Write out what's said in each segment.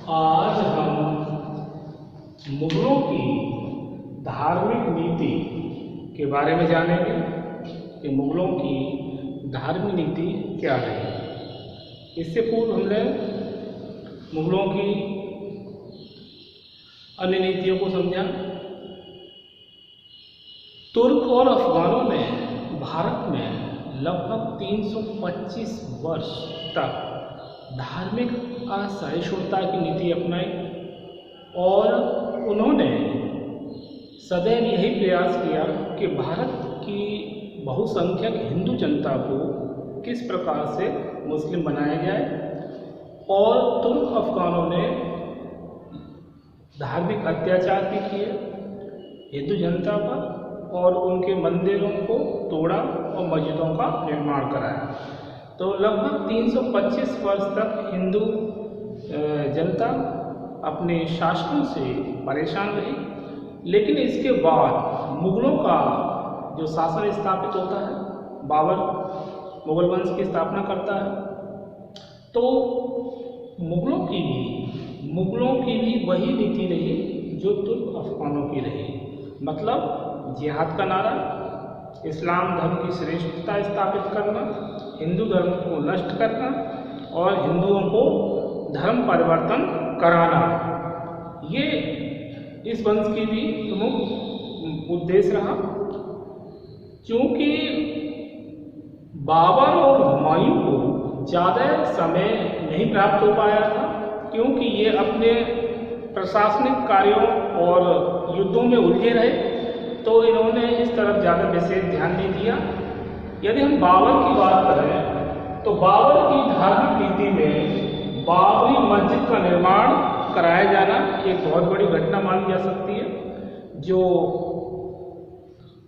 आज हम मुगलों की धार्मिक नीति के बारे में जानेंगे कि मुगलों की धार्मिक नीति क्या रही। इससे पूर्व हमने मुगलों की अन्य नीतियों को समझा। तुर्क और अफगानों ने भारत में लगभग 325 वर्ष तक धार्मिक असहिष्णुता की नीति अपनाई और उन्होंने सदैव यही प्रयास किया कि भारत की बहुसंख्यक हिंदू जनता को किस प्रकार से मुस्लिम बनाया जाए। और तुर्क अफगानों ने धार्मिक अत्याचार भी किए हिंदू जनता पर और उनके मंदिरों को तोड़ा और मस्जिदों का निर्माण कराया। तो लगभग 325 वर्ष तक हिंदू जनता अपने शासकों से परेशान रही। लेकिन इसके बाद मुगलों का जो शासन स्थापित होता है, बाबर मुगल वंश की स्थापना करता है, तो मुगलों की भी वही नीति रही जो तुर्क अफगानों की रही। मतलब जिहाद का नारा, इस्लाम धर्म की श्रेष्ठता स्थापित करना, हिंदू धर्म को नष्ट करना और हिंदुओं को धर्म परिवर्तन कराना, ये इस वंश की भी प्रमुख उद्देश्य रहा। क्योंकि बाबर और हुमायूं को ज़्यादा समय नहीं प्राप्त हो पाया था, क्योंकि ये अपने प्रशासनिक कार्यों और युद्धों में उलझे रहे, तो इन्होंने इस तरफ ज़्यादा विशेष ध्यान नहीं दिया। यदि हम बाबर की बात करें तो बाबर की धार्मिक नीति में बाबरी मस्जिद का निर्माण कराया जाना एक बहुत बड़ी घटना मानी जा सकती है, जो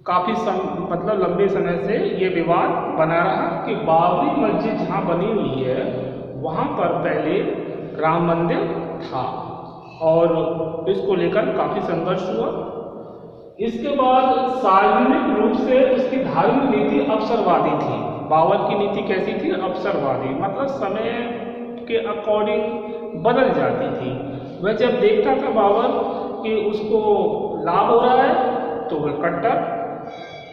काफ़ी मतलब लंबे समय से ये विवाद बना रहा कि बाबरी मस्जिद जहाँ बनी हुई है वहाँ पर पहले राम मंदिर था और इसको लेकर काफ़ी संघर्ष हुआ। इसके बाद सार्वजनिक रूप से उसकी धार्मिक नीति अवसरवादी थी। बाबर की नीति कैसी थी? अवसरवादी, मतलब समय के अकॉर्डिंग बदल जाती थी। वह जब देखता था बाबर कि उसको लाभ हो रहा है तो वह कट्टर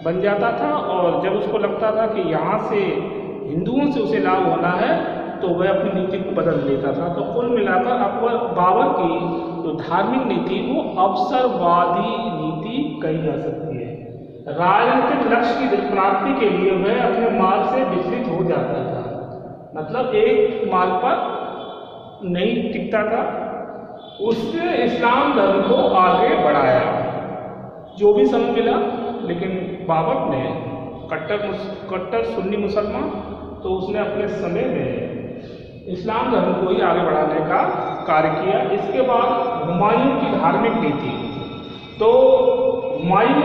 बन जाता था, और जब उसको लगता था कि यहाँ से हिंदुओं से उसे लाभ होना है तो वह अपनी नीति को बदल लेता था। तो कुल मिलाकर अकबर बाबर की जो धार्मिक नीति वो अवसरवादी नीति कही जा सकती है। राजनीतिक लक्ष्य की प्राप्ति के लिए वह अपने मार्ग से विचलित हो जाता था, मतलब एक मार्ग पर नहीं टिकता था। उसने इस्लाम धर्म को आगे बढ़ाया जो भी समय मिला, लेकिन बाबर ने कट्टर सुन्नी मुसलमान, तो उसने अपने समय में इस्लाम धर्म को ही आगे बढ़ाने का कार्य किया। इसके बाद हुमायूं की धार्मिक नीति, तो हुमायूं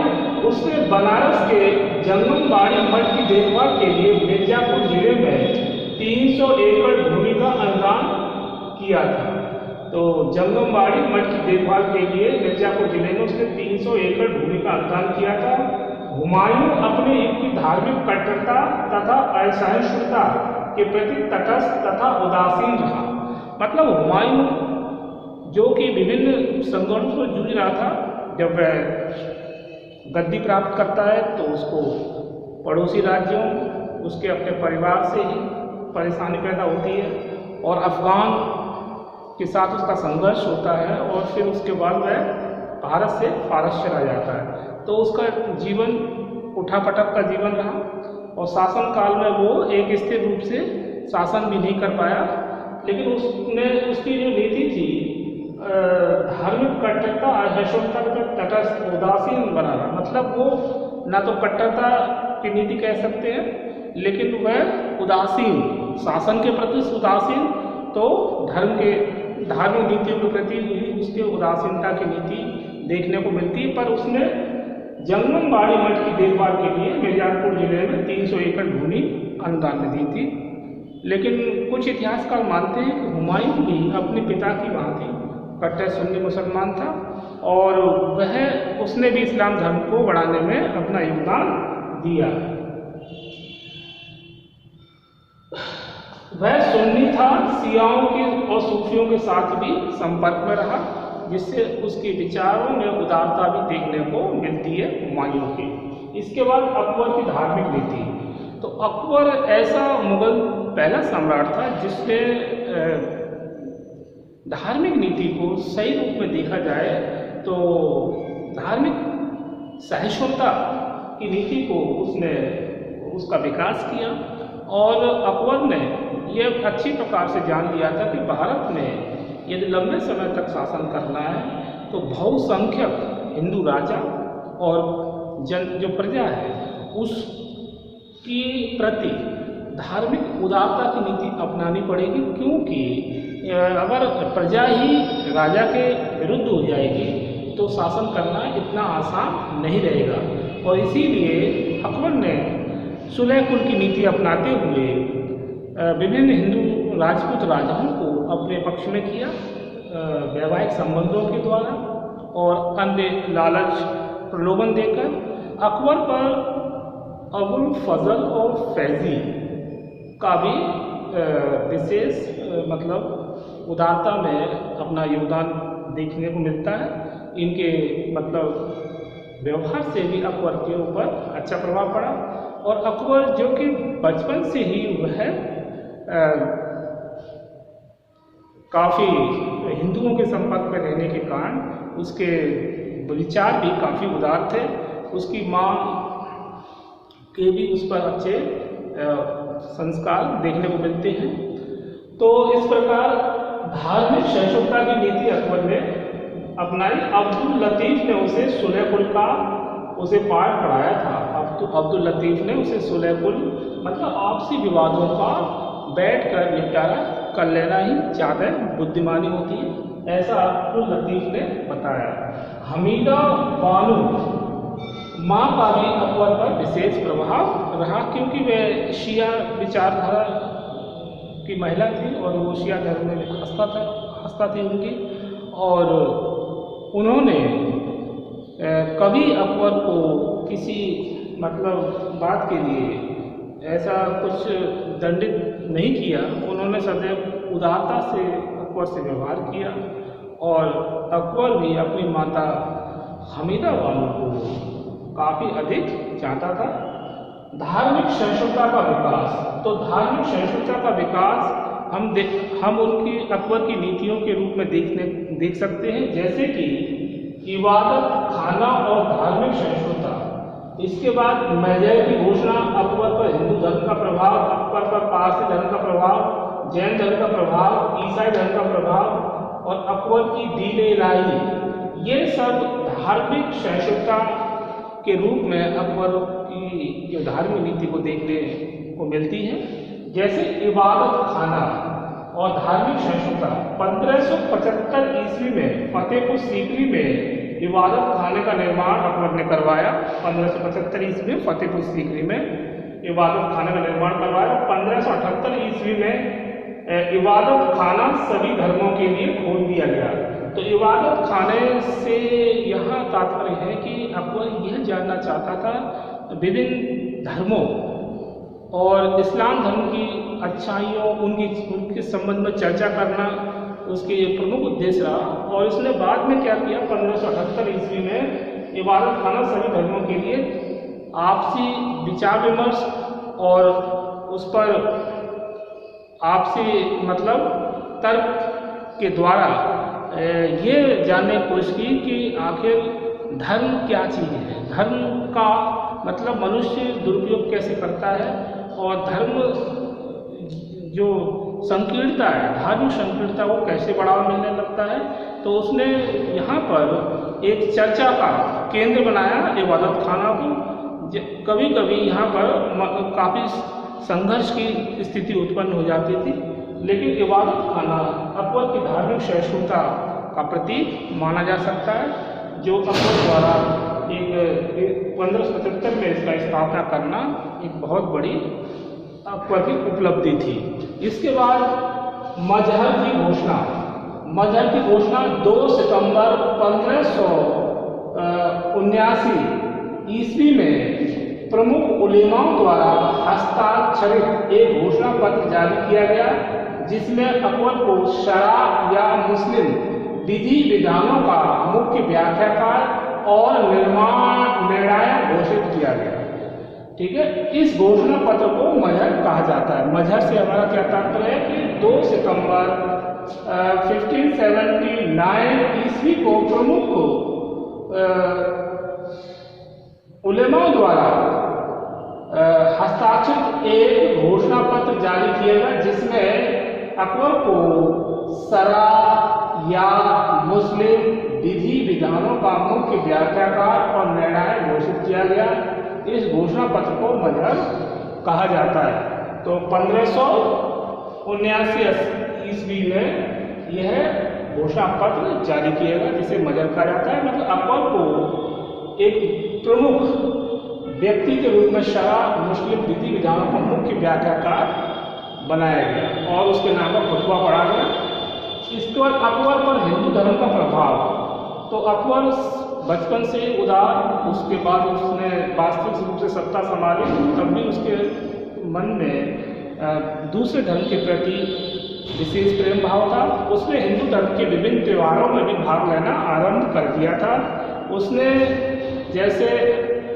उसने बनारस के जंगमबाड़ी मठ की देखभाल के लिए मिर्जापुर जिले में 300 एकड़ भूमि का अनुदान किया था। तो जंगमबाड़ी मठ की देखभाल के लिए मिर्जापुर जिले में उसने 300 एकड़ भूमि का अनुदान किया था। हुमायूं अपने एक धार्मिक कट्टरता तथा असहिष्णुता के प्रति तटस्थ तथा उदासीन रहा। मतलब हुमायूं जो कि विभिन्न संघर्षों से जूझ रहा था, जब वह गद्दी प्राप्त करता है तो उसको पड़ोसी राज्यों, उसके अपने परिवार से ही परेशानी पैदा होती है, और अफगान के साथ उसका संघर्ष होता है, और फिर उसके बाद वह भारत से फारस चला जाता है। तो उसका जीवन उठापटक का जीवन रहा, और शासन काल में वो एक स्थिर रूप से शासन भी नहीं कर पाया। लेकिन उसकी जो नीति थी धार्मिक कट्टरता असहिष्णुता के तटस्थ उदासीन बनाना, मतलब वो ना तो कट्टरता की नीति कह सकते हैं, लेकिन वह उदासीन, शासन के प्रति उदासीन, तो धार्मिक नीतियों के प्रति भी उसके उदासीनता की नीति देखने को मिलती है। पर उसने जंगमबाड़ी मठ की देखभाल के लिए मिर्जापुर जिले में 300 एकड़ भूमि अनुदान में दी थी। लेकिन कुछ इतिहासकार मानते हैं कि हुमायूं भी अपने पिता की भांति कट्टर सुन्नी मुसलमान था, और उसने भी इस्लाम धर्म को बढ़ाने में अपना योगदान दिया। वह सुन्नी था, शियाओं के और सूफियों के साथ भी संपर्क में रहा, जिससे उसके विचारों में उदारता भी देखने को मिलती है हुमायूं की। इसके बाद अकबर की धार्मिक नीति। तो अकबर ऐसा मुगल पहला सम्राट था जिसने धार्मिक नीति को सही रूप में देखा जाए तो धार्मिक सहिष्णुता की नीति को उसने उसका विकास किया। और अकबर ने यह अच्छी प्रकार से जान लिया था कि भारत में यदि लंबे समय तक शासन करना है तो बहुसंख्यक हिंदू राजा और जो प्रजा है उसकी प्रति धार्मिक उदारता की नीति अपनानी पड़ेगी, क्योंकि अगर प्रजा ही राजा के विरुद्ध हो जाएगी तो शासन करना इतना आसान नहीं रहेगा। और इसीलिए अकबर ने सुलह कुल की नीति अपनाते हुए विभिन्न हिंदू राजपूत राजाओं को अपने पक्ष में किया वैवाहिक संबंधों के द्वारा और अन्य लालच प्रलोभन देकर। अकबर पर अबुल फजल और फैजी का भी विशेष मतलब उदारता में अपना योगदान देखने को मिलता है। इनके मतलब व्यवहार से भी अकबर के ऊपर अच्छा प्रभाव पड़ा। और अकबर जो कि बचपन से ही वह काफ़ी हिंदुओं के संपर्क में रहने के कारण उसके विचार भी काफ़ी उदार थे। उसकी माँ के भी उस पर अच्छे संस्कार देखने को मिलते हैं। तो इस प्रकार धार्मिक सहिष्णुता की नीति अकबर ने अपनाई। अब्दुल लतीफ ने उसे सुलह कुल का उसे पाठ पढ़ाया था। अब्दुल लतीफ ने उसे सुलह कुल मतलब आपसी विवादों का बैठकर निपटारा कर लेना ही ज़्यादा बुद्धिमानी होती है, ऐसा अब्दुल लतीफ ने बताया। हमीदा बानो माँ का भी अकबर पर विशेष प्रभाव रहा, क्योंकि वह शिया विचारधारा की महिला थी और वो शिया धर्म में आस्था थी उनकी। और उन्होंने कभी अकबर को किसी मतलब बात के लिए ऐसा कुछ दंडित नहीं किया। उन्होंने सदैव उदारता से अकबर से व्यवहार किया और अकबर भी अपनी माता हमीदा बानो को काफ़ी अधिक चाहता था। धार्मिक सहिष्णुता का विकास। तो धार्मिक सहिष्णुता का विकास हम उनकी अकबर की नीतियों के रूप में देख सकते हैं, जैसे कि इबादत खाना और धार्मिक सहिष्णुता। इसके बाद महजर की घोषणा। अकबर पर हिंदू धर्म का प्रभाव, अकबर पर पारसी धर्म का प्रभाव, जैन धर्म का प्रभाव, ईसाई धर्म का प्रभाव और अकबर की दीन इलाही, ये सब धार्मिक सहिष्णुता के रूप में अकबर की जो धार्मिक नीति को देखने को मिलती है। जैसे इबादत खाना और धार्मिक सहिष्णुता। 1575 ईस्वी में फतेहपुर सीकरी में इबादत खाने का निर्माण अकबर ने करवाया। 1575 ईस्वी में फतेहपुर सीकरी में इबादत खाने का निर्माण करवाया। 1578 ईस्वी में इबादत खाना सभी धर्मों के लिए खोल दिया गया। तो इबादत खाने से यहाँ तात्पर्य है कि अकबर यह जानना चाहता था विभिन्न धर्मों और इस्लाम धर्म की अच्छाइयों उनके संबंध में चर्चा करना उसके प्रमुख उद्देश्य रहा। और इसने बाद में क्या किया, 1578 ईस्वी में इबादत खाना सभी धर्मों के लिए आपसी विचार विमर्श और उस पर आपसी मतलब तर्क के द्वारा ये जानने की कोशिश की कि आखिर धर्म क्या चीज़ है, धर्म का मतलब मनुष्य दुरुपयोग कैसे करता है और धर्म जो संकीर्णता है, धार्मिक संकीर्णता को कैसे बढ़ावा मिलने लगता है। तो उसने यहाँ पर एक चर्चा का केंद्र बनाया इबादत खाना को। कभी कभी यहाँ पर काफ़ी संघर्ष की स्थिति उत्पन्न हो जाती थी, लेकिन इबादत खाना अकबर की धार्मिक सहिष्णुता का प्रतीक माना जा सकता है, जो अकबर द्वारा एक 1575 में इसका स्थापना करना एक बहुत बड़ी अकबर की उपलब्धि थी। इसके बाद मजहर की घोषणा। मजहर की घोषणा 2 सितंबर 1579 ईस्वी में प्रमुख उलेमाओं द्वारा हस्ताक्षरित एक घोषणा पत्र जारी किया गया, जिसमें अकबर को शरा या मुस्लिम विधि विधानों का मुख्य व्याख्याकार और निर्णायक घोषित किया गया। ठीक है, इस घोषणा पत्र को मजहर कहा जाता है। मजहर से हमारा क्या तात्पर्य है कि 2 सितंबर 1579 ईस्वी को प्रमुख उलेमाओं द्वारा हस्ताक्षरित एक घोषणा पत्र जारी किया गया, जिसमें अकबर को शरा या मुस्लिम विधि विधानों का मुख्य व्याख्याकार और निर्णायक घोषित किया गया। इस घोषणा पत्र को मजहर कहा जाता है। तो 1579 ईस्वी में यह घोषणा पत्र जारी किया गया, जिसे मजहर कहा जाता है। मतलब अकबर को एक प्रमुख व्यक्ति के रूप में शरा मुस्लिम विधि विधानों का मुख्य व्याख्याकार बनाया गया और उसके नाम पर खुतबा पढ़ा गया। इसके बाद अकबर पर हिंदू धर्म का प्रभाव। तो अकबर बचपन से उदार, उसके बाद उसने वास्तविक रूप से सत्ता संभाली, तब भी उसके मन में दूसरे धर्म के प्रति विशेष प्रेम भाव था। उसने हिंदू धर्म के विभिन्न त्योहारों में भी भाग लेना आरंभ कर दिया था। उसने जैसे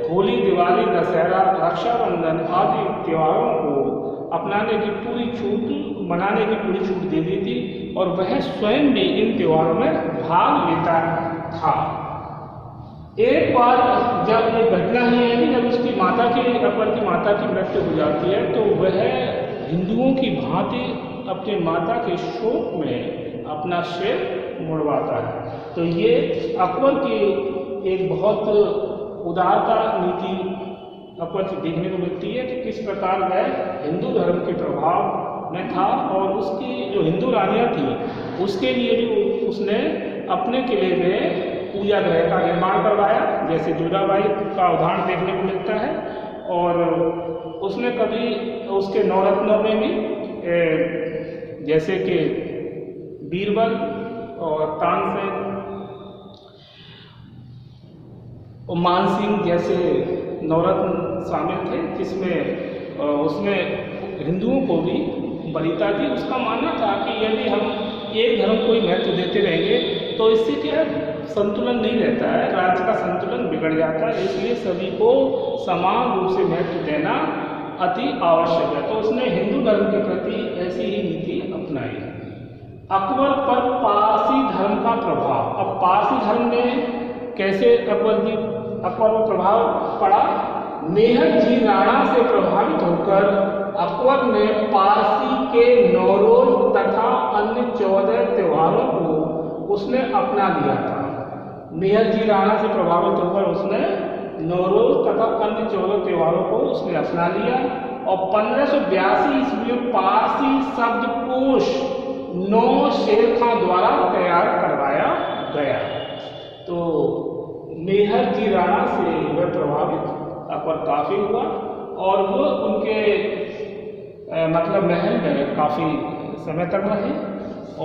होली, दिवाली, दशहरा, रक्षाबंधन आदि त्योहारों को मनाने की पूरी छूट दे दी थी और वह स्वयं भी इन त्योहारों में भाग लेता था। एक बार जब एक घटना ही है कि जब उसकी अकबर की माता की मृत्यु हो जाती है, तो वह हिंदुओं की भांति अपनी माता के शोक में अपना सिर मुड़वाता है। तो ये अकबर की एक बहुत उदारता नीति अकबर से देखने को मिलती है कि किस प्रकार वह हिंदू धर्म के प्रभाव में था और उसकी जो हिंदू रानियाँ थी उसके लिए भी उसने अपने किले में पूजा गृह का निर्माण करवाया, जैसे जोधाबाई का उदाहरण देखने को मिलता है। और उसने कभी उसके नवरत्नों में भी जैसे कि बीरबल और तानसेन और मानसिंह जैसे नवरत्न शामिल थे, जिसमें उसने हिंदुओं को भी वरीयता दी। उसका मानना था कि यदि हम एक धर्म को ही महत्व देते रहेंगे तो इससे क्या संतुलन नहीं रहता है, राज्य का संतुलन बिगड़ जाता है, इसलिए सभी को समान रूप से महत्व देना अति आवश्यक है। तो उसने हिंदू धर्म के प्रति ऐसी ही नीति अपनाई। अकबर पर पारसी धर्म का प्रभाव। अब पारसी धर्म में कैसे अकबर पर प्रभाव पड़ा? मेहर जी राणा से प्रभावित होकर अकबर ने पारसी के नौरोज तथा अन्य 14 त्योहारों को उसने अपना लिया था। मेहर जी राणा से प्रभावित होकर उसने नौरोज तथा अन्य 14 त्योहारों को उसने अपना लिया और 1582 ईस्वी में पारसी शब्दकोश 9 शेर खां द्वारा तैयार करवाया गया। तो मेहर जी राणा से वह प्रभावित अकबर काफ़ी हुआ और वो उनके मतलब महल में काफ़ी समय तक रहे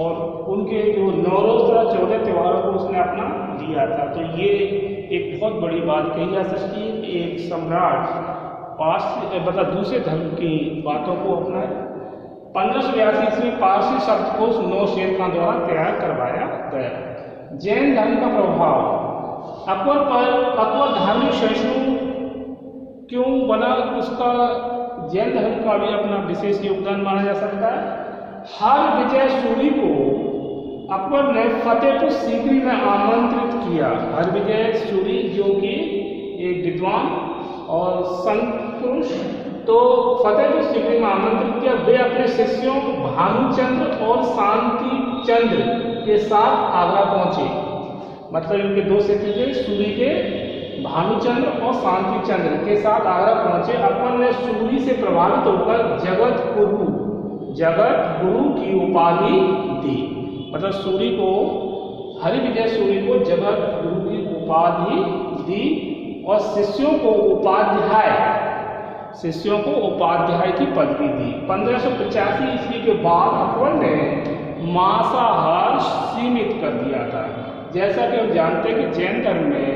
और उनके जो नौरोज तथा 14 त्योहारों को उसने अपना लिया था। तो ये एक बहुत बड़ी बात कही जा सकती है कि एक सम्राट दूसरे धर्म की बातों को अपनाए। 1582 ईस्वी पारसी शब्दकोश 9 शेर खां द्वारा तैयार करवाया गया। जैन धर्म का प्रभाव। अकबर धार्मिक सहिष्णु क्यों बना? उसका जैन धर्म का भी अपना विशेष योगदान माना जा सकता है। हरविजय सूरी को अकबर ने फतेहपुर सीकरी में आमंत्रित किया। हरविजय सूरी जो कि एक विद्वान और संत पुरुष, तो फतेहपुर सीकरी में आमंत्रित किया। वे अपने शिष्यों भानुचंद्र और शांति चंद्र के साथ आगरा पहुंचे। मतलब इनके 2 शिष्य थे, सूरी के भानुचंद्र और शांति चंद्र के साथ आगरा पहुंचे। अकबर ने सूरी से प्रभावित होकर जगत गुरु की उपाधि दी। मतलब हरिविजय सूरी को जगत गुरु की उपाधि दी और शिष्यों को उपाध्याय की पदवी दी। 1585 ईस्वी के बाद अकबर ने मांसाहार सीमित कर दिया था। जैसा कि हम जानते हैं कि जैन धर्म में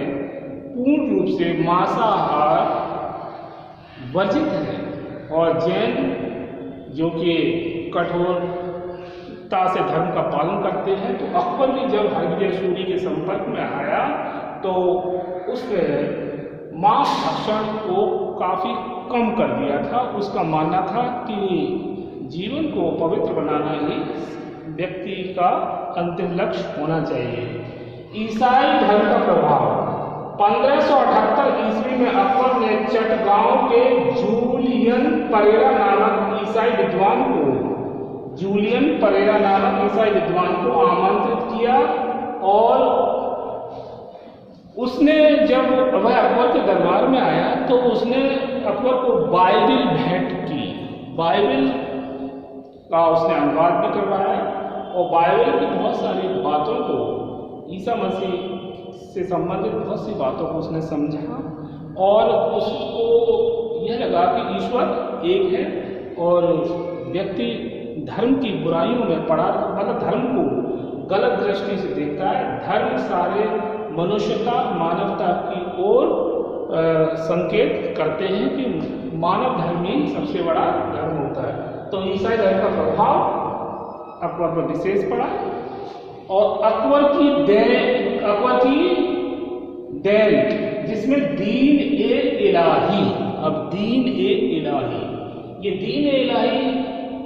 पूर्ण रूप से मांसाहार वर्जित है। और जैन जो कि कठोरता से धर्म का पालन करते हैं, तो अकबर भी जब हरविजय सूरी के संपर्क में आया तो उसने मांस भक्षण को काफ़ी कम कर दिया था। उसका मानना था कि जीवन को पवित्र बनाना ही व्यक्ति का अंतिम लक्ष्य होना चाहिए। ईसाई धर्म का प्रभाव 1578 ईस्वी में अकबर ने चटगांव के जूलियन परेरा नामक ईसाई विद्वान को आमंत्रित किया, और उसने जब वह अकबर के दरबार में आया तो उसने अकबर को बाइबिल भेंट की। बाइबिल का उसने अनुवाद भी करवाया, और बाइबल की बहुत सारी बातों को, ईसा मसीह से संबंधित बहुत सी बातों को उसने समझा, और उसको यह लगा कि ईश्वर एक है और व्यक्ति धर्म की बुराइयों में पड़ा, मतलब धर्म को गलत दृष्टि से देखता है। धर्म सारे मनुष्यता, मानवता की ओर संकेत करते हैं कि मानव धर्म ही सबसे बड़ा धर्म होता है। तो ईसाई धर्म का प्रभाव अकबर पर विशेष पड़ा, और अकबर की दैन जिसमें दीन ए इलाही, अब दीन ए इलाही, ये दीन ए इलाही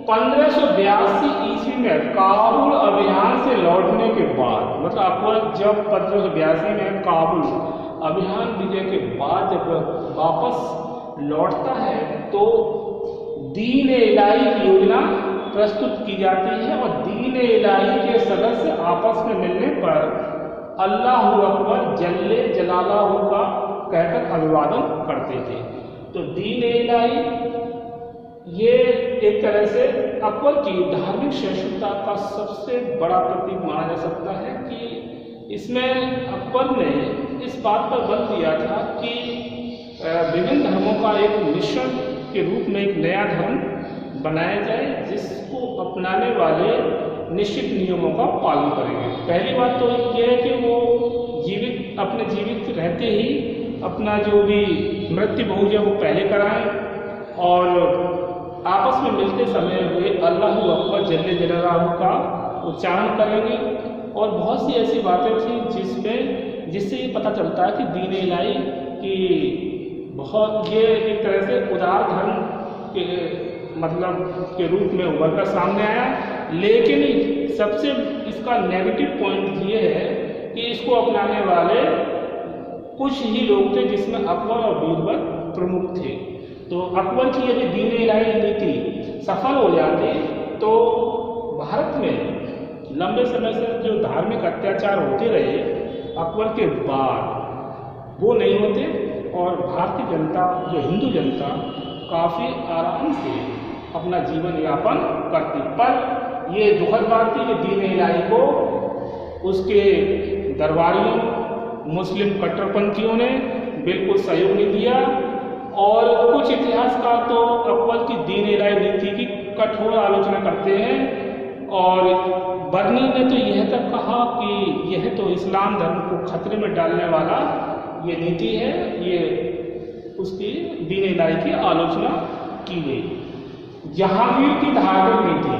1582 ईस्वी में काबुल अभियान से लौटने के बाद, मतलब अकबर जब 1582 में काबुल अभियान विजय के बाद जब वापस लौटता है तो दीन ए इलाही की योजना प्रस्तुत की जाती है, और दीन ए इलाही के सदस्य आपस में मिलने पर अल्लाहु अकबर जल्ले जलालाहु का कहकर अभिवादन करते थे। तो दीन ए इलाही ये एक तरह से अकबर की धार्मिक सहिष्णुता का सबसे बड़ा प्रतीक माना जा सकता है, कि इसमें अकबर ने इस बात पर बल दिया था कि विभिन्न धर्मों का एक मिश्रण के रूप में एक नया धर्म बनाया जाए, जिसको अपनाने वाले निश्चित नियमों का पालन करेंगे। पहली बात तो ये है कि वो अपने जीवित रहते ही अपना जो भी मृत्यु भोज है वो पहले कराएं, और आपस में मिलते समय वे अल्लाहु अकबर जल्ले जलालाहु का उच्चारण करेंगे। और बहुत सी ऐसी बातें थी जिससे ये पता चलता है कि दीन इलाही की बहुत ये एक तरह से उदार धर्म के मतलब के रूप में उभर कर सामने आया। लेकिन सबसे इसका नेगेटिव पॉइंट ये है कि इसको अपनाने वाले कुछ ही लोग थे, जिसमें अकबर और बीरबल प्रमुख थे। तो अकबर की यदि दीन इलाही नीति सफल हो जाती तो भारत में लंबे समय से जो धार्मिक अत्याचार होते रहे अकबर के बाद वो नहीं होते, और भारतीय जनता जो हिंदू जनता काफ़ी आराम से अपना जीवन यापन करती। पर ये दुखद बात थी कि दीन इलाही को उसके दरबारियों मुस्लिम कट्टरपंथियों ने बिल्कुल सहयोग नहीं दिया, और कुछ इतिहासकार तो अकबर की दीन इलाही नीति की कठोर आलोचना करते हैं। और बर्नी ने तो यह तक कहा कि यह तो इस्लाम धर्म को खतरे में डालने वाला ये नीति है, ये उसकी दीन इलाही की आलोचना की गई। जहांगीर की धार्मिक नीति,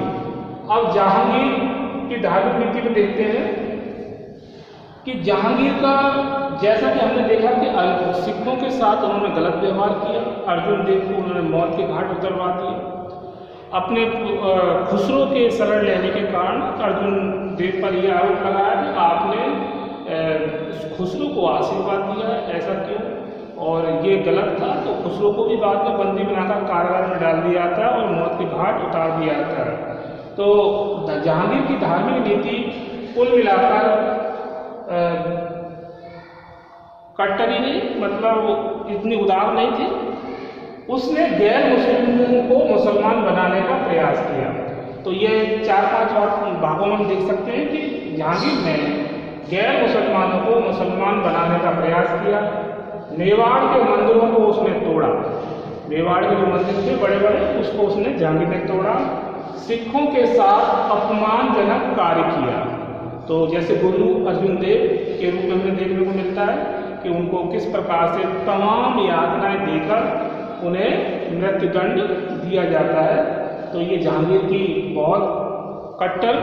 अब जहांगीर की धार्मिक नीति में देखते हैं कि जहांगीर का जैसा कि हमने देखा कि सिखों के साथ उन्होंने गलत व्यवहार किया, अर्जुन देव को उन्होंने मौत के घाट उतरवा दिए। अपने खुसरो के शरण लेने के कारण अर्जुन देव पर यह आरोप लगाया कि आपने खुसरो को आशीर्वाद दिया, ऐसा क्यों, और ये गलत था। तो खुसरो को भी बाद में बंदी बनाकर कारागार में डाल दिया था और मौत के घाट उतार दिया था। तो जहांगीर की धार्मिक नीति कुल मिलाकर कट्टरी नहीं, मतलब इतनी उदार नहीं थी। उसने गैर मुस्लिमों को मुसलमान बनाने का प्रयास किया। तो ये 4-5 और भागों में हम देख सकते हैं कि जहांगीर ने गैर मुसलमानों को मुसलमान बनाने का प्रयास किया। मेवाड़ के मंदिरों को उसने तोड़ा, मेवाड़ के जो मंदिर थे बड़े बड़े उसको उसने जहांगीर ने तोड़ा। सिखों के साथ अपमानजनक कार्य किया। तो जैसे गुरु अर्जुन देव के रूप में हमें देखने को मिलता है कि उनको किस प्रकार से तमाम यातनाएं देकर उन्हें मृत्युदंड दिया जाता है। तो ये जहांगीर की बहुत कट्टर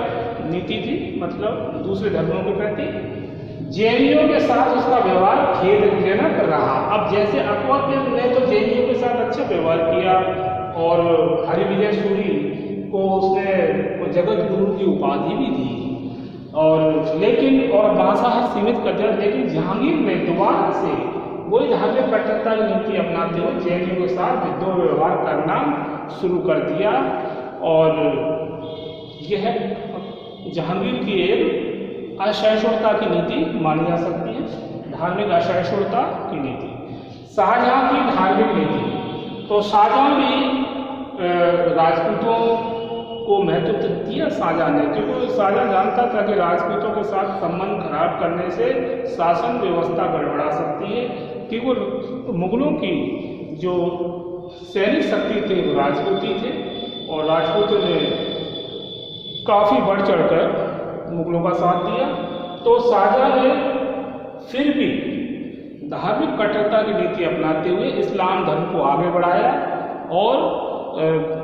नीति थी, मतलब दूसरे धर्मों के प्रति। जैनियों के साथ उसका व्यवहार खेदजनक रहा। अब जैसे अकबर ने तो जैनियों के साथ अच्छा व्यवहार किया और हरिविजय सूरी को उसने जगत गुरु की उपाधि भी दी और लेकिन और मांसाहार सीमित कर दिया, लेकिन जहांगीर ने दोबारा से वही धार्मिक कट्टरता की नीति अपनाते हुए जैनियों के साथ विद्रोह व्यवहार करना शुरू कर दिया। और यह जहांगीर की एक असहिष्णुता की नीति मानी जा सकती है, धार्मिक असहिष्णुता की नीति। शाहजहां की धार्मिक नीति, तो शाहजहां भी राजपूतों को महत्व दिया शाहजहां ने, क्योंकि शाहजहां जानता था कि राजपूतों के साथ संबंध खराब करने से शासन व्यवस्था गड़बड़ा सकती है, कि वो मुगलों की जो सैनिक शक्ति थे वो राजपूती थे और राजपूतों ने काफ़ी बढ़ चढ़कर मुगलों का साथ दिया। तो शाहजहां ने फिर भी धार्मिक कट्टरता की नीति अपनाते हुए इस्लाम धर्म को आगे बढ़ाया और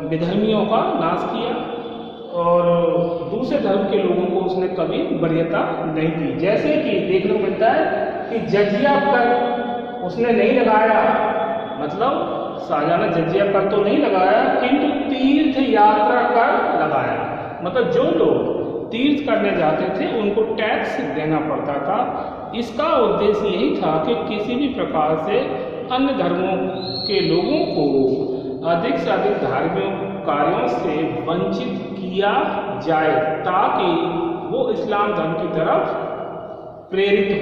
विधर्मियों का नाश किया और दूसरे धर्म के लोगों को उसने कभी वरीयता नहीं दी। जैसे कि देखने को मिलता है कि जजिया कर उसने नहीं लगाया, मतलब शाहजहां ने जजिया कर तो नहीं लगाया किंतु तीर्थ यात्रा कर लगाया, मतलब जो लोग तीर्थ करने जाते थे उनको टैक्स देना पड़ता था। इसका उद्देश्य यही था कि किसी भी प्रकार से अन्य धर्मों के लोगों को अधिक से अधिक धार्मिक कार्यों से वंचित किया जाए ताकि वो इस्लाम धर्म की तरफ प्रेरित हो।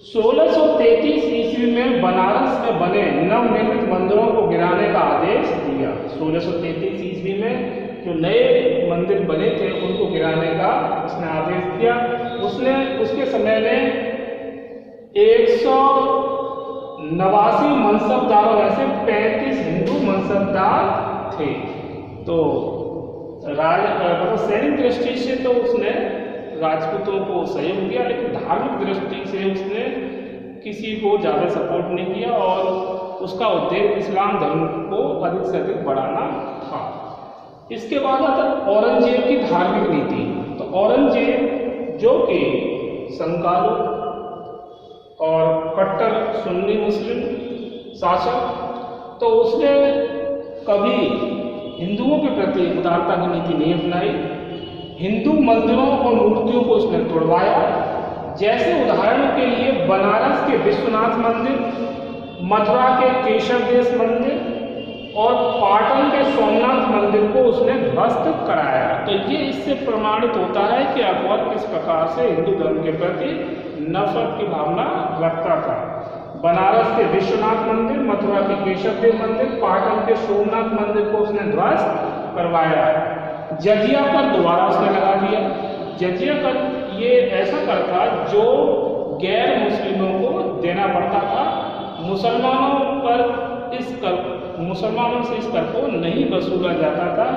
1633 ईस्वी में बनारस में बने नवनिर्मित मंदिरों को गिराने का आदेश दिया। 1633 ईस्वी में जो नए मंदिर बने थे उनको गिराने का उसने आदेश दिया। उसने उसके समय में 189 मनसबदारों में से 35 हिंदू मनसबदार थे। तो मतलब सैनिक दृष्टि से तो उसने राजपूतों को सहयोग दिया, लेकिन धार्मिक दृष्टि से उसने किसी को ज़्यादा सपोर्ट नहीं किया और उसका उद्देश्य इस्लाम धर्म को अधिक से अधिक बढ़ाना था। इसके बाद आता औरंगजेब की धार्मिक नीति। तो औरंगजेब जो कि संकालू और कट्टर सुन्नी मुस्लिम शासक, तो उसने कभी हिंदुओं के प्रति उदारता की नीति नहीं अपनाई। हिंदू मंदिरों और मूर्तियों को उसने तोड़वाया। जैसे उदाहरणों के लिए बनारस के विश्वनाथ मंदिर, मथुरा के केशव देव मंदिर और पाटन के सोमनाथ मंदिर को उसने ध्वस्त कराया। तो ये इससे प्रमाणित होता है कि अकबर किस प्रकार से हिंदू धर्म के प्रति नफरत की भावना रखता था। बनारस के विश्वनाथ मंदिर, मथुरा के केशव देव मंदिर, पाटन के सोमनाथ मंदिर को उसने ध्वस्त करवाया। जजिया कर दोबारा उसने लगा दिया। जजिया कर ये ऐसा कर था जो गैर मुस्लिमों को देना पड़ता था। मुसलमानों से इस कर को नहीं वसूला जाता था,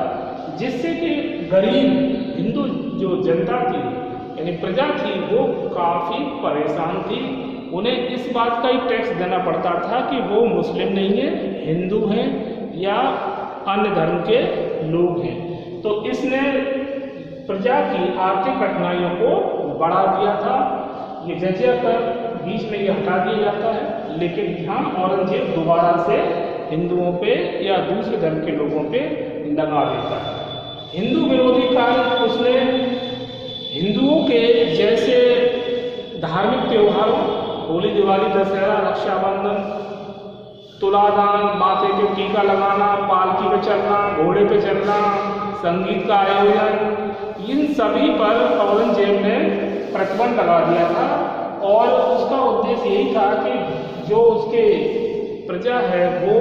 जिससे कि गरीब हिंदू जो जनता थी यानी प्रजा थी वो काफ़ी परेशान थी। उन्हें इस बात का ही टैक्स देना पड़ता था कि वो मुस्लिम नहीं है, हिंदू हैं या अन्य धर्म के लोग हैं। तो इसने प्रजा की आर्थिक कठिनाइयों को बढ़ा दिया था। ये जजिया कर बीच में ये हटा दिया जाता है, लेकिन ध्यान औरंगजेब दोबारा से हिंदुओं पे या दूसरे धर्म के लोगों पे लगा देता है। हिंदू विरोधी कार्य उसने हिंदुओं के जैसे धार्मिक त्योहारों होली, दिवाली, दशहरा, रक्षाबंधन, तुलादान, माथे पे टीका लगाना, पालकी पे चलना, घोड़े पे चलना, संगीत का आयोजन, इन सभी पर औरंगजेब ने प्रतिबंध लगा दिया था। और उसका उद्देश्य यही था कि जो उसके प्रजा है वो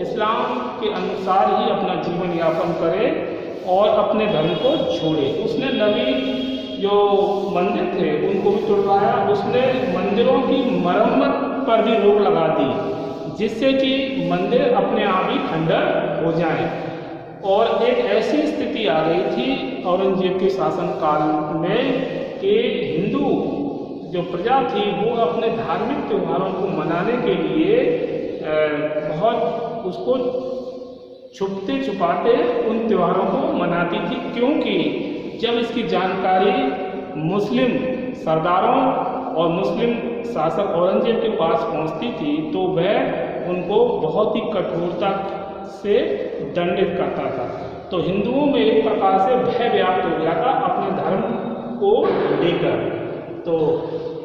इस्लाम के अनुसार ही अपना जीवन यापन करे और अपने धर्म को छोड़े। उसने नबी जो मंदिर थे उनको भी तोड़वाया। उसने मंदिरों की मरम्मत पर भी रोक लगा दी, जिससे कि मंदिर अपने आप ही खंडर हो जाएं। और एक ऐसी स्थिति आ गई थी औरंगजेब के शासनकाल में कि हिंदू जो प्रजा थी वो अपने धार्मिक त्योहारों को मनाने के लिए बहुत उसको छुपते छुपाते उन त्योहारों को मनाती थी, क्योंकि जब इसकी जानकारी मुस्लिम सरदारों और मुस्लिम शासक औरंगजेब के पास पहुंचती थी तो वह उनको बहुत ही कठोरता से दंडित करता था। तो हिंदुओं में एक प्रकार से भय व्याप्त हो गया था अपने धर्म को लेकर। तो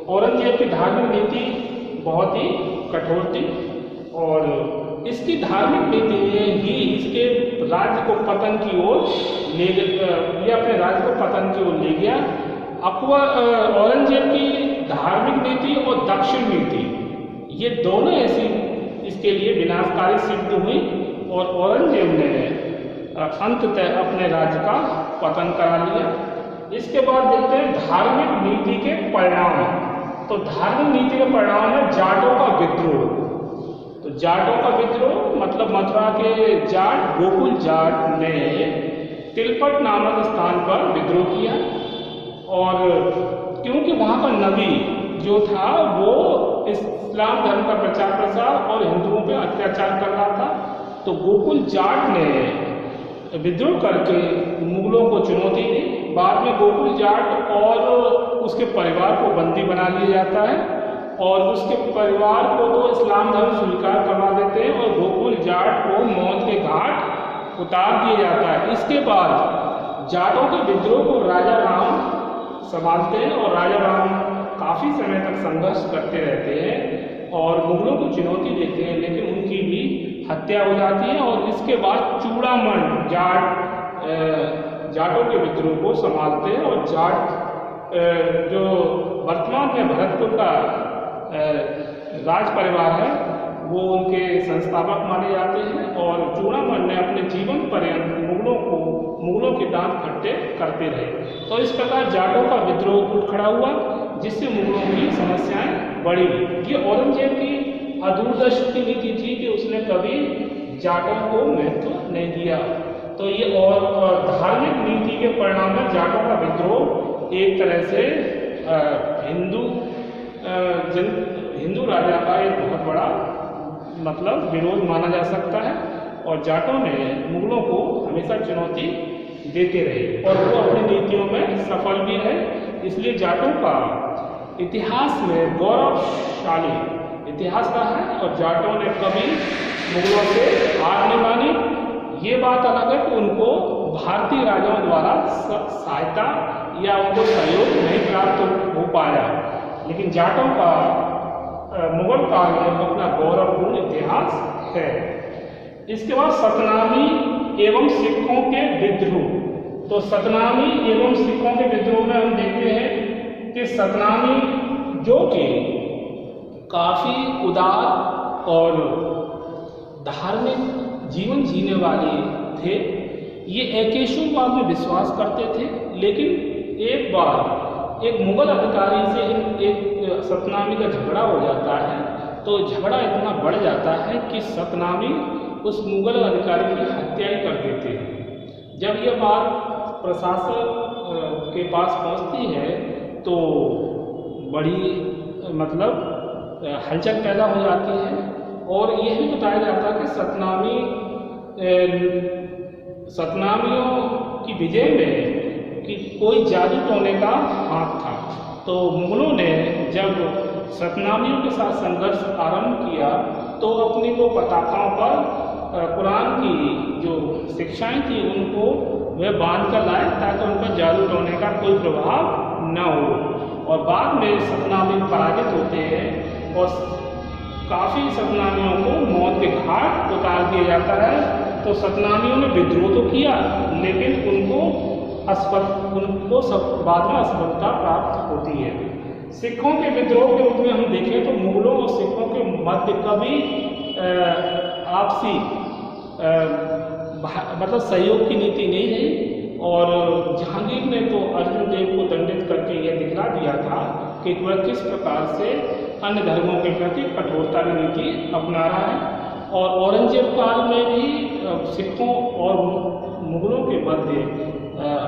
औरंगजेब की धार्मिक नीति बहुत ही कठोर थी और इसकी धार्मिक नीति ने ही इसके राज्य को पतन की ओर ले ये अपने राज्य को पतन की ओर ले गया। औरंगजेब की धार्मिक नीति और दक्षिण नीति ये दोनों ऐसी इसके लिए विनाशकारी सिद्ध हुई और औरंगजेब ने अंततः अपने राज्य का पतन करा लिया। इसके बाद देखते हैं धार्मिक नीति के परिणाम। तो धार्मिक नीति के परिणाम है जाटों का विद्रोह। तो जाटों का विद्रोह मतलब मथुरा के जाट गोकुल जाट ने तिलपट नामक स्थान पर विद्रोह किया और क्योंकि वहाँ का नबी जो था वो इस्लाम धर्म का प्रचार प्रसार और हिंदुओं पर अत्याचार कर रहा था, तो गोकुल जाट ने विद्रोह करके मुगलों को चुनौती दी। बाद में गोकुल जाट और उसके परिवार को बंदी बना लिया जाता है और उसके परिवार को तो इस्लाम धर्म स्वीकार करवा देते हैं और गोकुल जाट को मौत के घाट उतार दिया जाता है। इसके बाद जाटों के विद्रोह को राजा राम संभालते हैं और राजा राम काफ़ी समय तक संघर्ष करते रहते हैं और मुगलों को चुनौती देते हैं, लेकिन उनकी भी हत्या हो जाती है। और इसके बाद चूड़ामण जाटों के विद्रोह को संभालते हैं और जाट जो वर्तमान में भरतपुर का राज परिवार है वो उनके संस्थापक माने जाते हैं और चूड़ामण ने अपने जीवन पर्यंत मुगलों के दांत खट्टे करते रहे। तो इस प्रकार जाटों का विद्रोह उठ खड़ा हुआ जिससे मुगलों की समस्याएं बढ़ी। ये औरंगजेब की अदूरदर्शी नीति थी कि उसने कभी जाटों को महत्व नहीं दिया। तो ये और धार्मिक नीति के परिणाम में जाटों का विद्रोह एक तरह से हिंदू राजा का एक बहुत बड़ा मतलब विरोध माना जा सकता है और जाटों ने मुगलों को हमेशा चुनौती देते रहे और वो अपनी नीतियों में सफल भी रहे। इसलिए जाटों का इतिहास में गौरवशाली इतिहास रहा है और जाटों ने कभी मुगलों से हार नहीं मानी। ये बात अलग है कि उनको भारतीय राजाओं द्वारा सहायता या उनको सहयोग नहीं प्राप्त हो पाया, लेकिन जाटों का मुगल काल में अपना गौरवपूर्ण इतिहास है। इसके बाद सतनामी एवं सिखों के विद्रोह। तो सतनामी एवं सिखों के विद्रोह में हम देखते हैं कि सतनामी जो कि काफ़ी उदार और धार्मिक जीवन जीने वाले थे, ये एकेश्वरवाद में विश्वास करते थे। लेकिन एक बार एक मुगल अधिकारी से एक सतनामी का झगड़ा हो जाता है, तो झगड़ा इतना बढ़ जाता है कि सतनामी उस मुगल अधिकारी की हत्या ही कर देते हैं। जब यह बात प्रशासन के पास पहुंचती है तो बड़ी मतलब हलचल पैदा हो जाती है और यह भी बताया जाता है कि सतनामियों की विजय में कि कोई जादू टोने का हाथ था। तो मुगलों ने जब सतनामियों के साथ संघर्ष आरंभ किया तो अपनी वो पताकाओं पर कुरान की जो शिक्षाएं थी उनको वे बांध कर लाए ताकि उन पर जादू टोने का कोई प्रभाव न हो। और बाद में सतनामी पराजित होते हैं और काफ़ी सतनामियों को मौत के घाट उतार दिया जाता है। तो सतनामियों ने विद्रोह तो किया लेकिन उनको बाद में असफलता प्राप्त होती है। सिखों के विद्रोह के रूप में हम देखें तो मुगलों और सिखों के मध्य कभी आपसी मतलब सहयोग की नीति नहीं रही और जहांगीर ने तो अर्जुन देव को दंडित करके यह दिखला दिया था कि वह किस प्रकार से अन्य धर्मों के प्रति कठोरता की नीति अपना रहा है। और औरंगजेब काल में भी सिखों और मुगलों के मध्य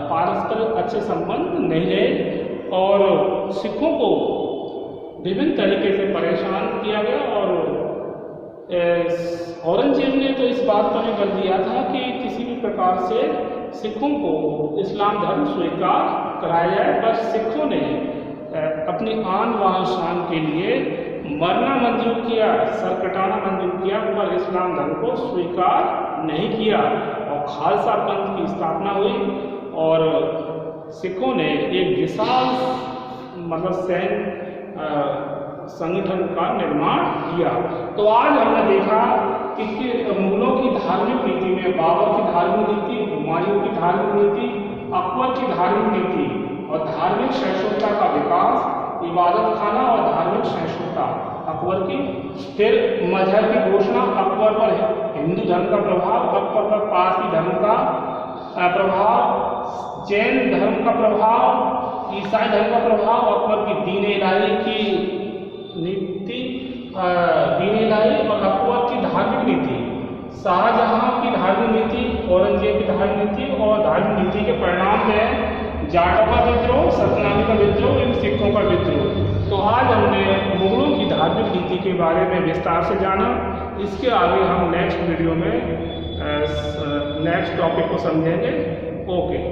पारस्परिक अच्छे संबंध नहीं रहे और सिखों को विभिन्न तरीके से परेशान किया गया और औरंगजेब ने तो इस बात पर भी बल दिया था कि किसी भी प्रकार से सिखों को इस्लाम धर्म स्वीकार कराया जाए, पर सिखों ने अपनी आन बान शान के लिए मरना मंजूर किया, सर कटाना मंजूर किया, पर इस्लाम धर्म को स्वीकार नहीं किया और खालसा पंथ की स्थापना हुई और सिखों ने एक विशाल मतलब सैन्य संगठन का निर्माण किया। तो आज हमने देखा कि मुगलों की धार्मिक नीति में बाबर की धार्मिक नीति, हुमायूं की धार्मिक नीति, अकबर की धार्मिक नीति और धार्मिक सहिष्णुता का विकास, इबादत खाना और धार्मिक सहिष्णुता अकबर की, फिर मजहब की घोषणा, अकबर पर हिंदू धर्म का प्रभाव, अकबर पर पारसी धर्म का प्रभाव, जैन धर्म का प्रभाव, ईसाई धर्म का प्रभाव, अकबर की दीन इलाही की नीति, दीन इलाही और अकबर की धार्मिक नीति, शाहजहां की धार्मिक नीति, औरंगजेब की धार्मिक नीति और धार्मिक नीति के परिणाम में जाटों का विद्रोह, सतनामी का विद्रोह, इन सिखों का विद्रोह। तो आज हमने मुगलों की धार्मिक नीति के बारे में विस्तार से जाना। इसके आगे हम नेक्स्ट वीडियो में नेक्स्ट टॉपिक को समझेंगे। ओके।